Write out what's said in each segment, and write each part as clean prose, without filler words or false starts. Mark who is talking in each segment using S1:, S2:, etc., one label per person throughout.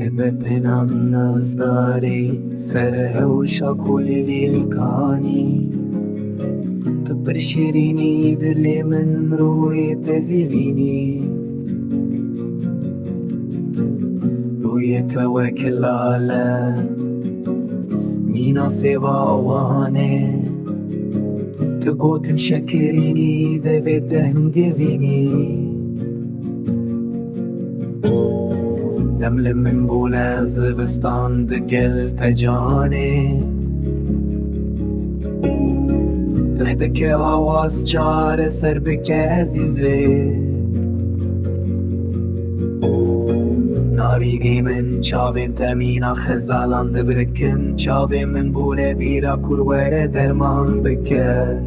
S1: ببینم نزداری سر هوشا کلی لیلکانی تو پر شیرینی دل من روی تزیوینی روی توکل علی مینا سوا وانه تو گوتم شکرینی دوید هنگوینی دمل من بوله زوستان دگل تجانه رحتك آواز جار سر بك عزیزه ناریگی من چاوین تمینا خزالان دبرکن چاوی من بوله بیرا کروره درمان بکه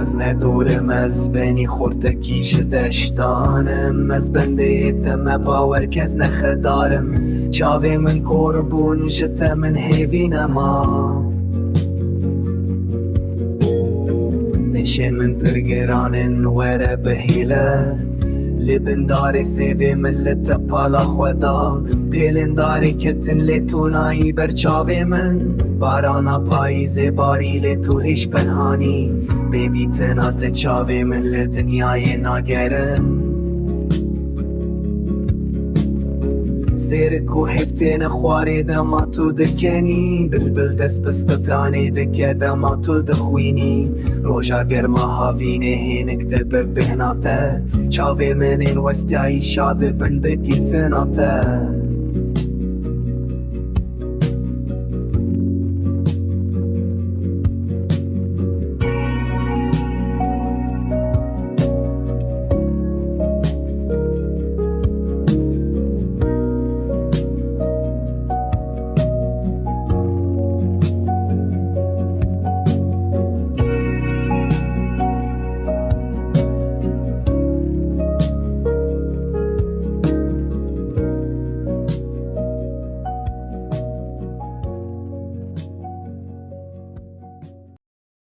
S1: از ندورم از بینی خورتکیش دشتانم از بنده تم باور کس نخدارم چاوی من قربون جت من هیوینما نشه من برگران وره بهیله لبن داری سیوی من لتپالا خدا پیلن داری کتن لتونایی بر چاوی من بارانا پاییزه باری لتو هیش پنهانی بیدی تنات چاوی من لدنیای ناگرن سیرکو هفتین خواری دما تو دکنی بلبل دست بستتانی دکه دما تو دخوینی روژا گرما هاوینه هینک دب بهناته چاوی من این وستیایی شاد بن بکی تناته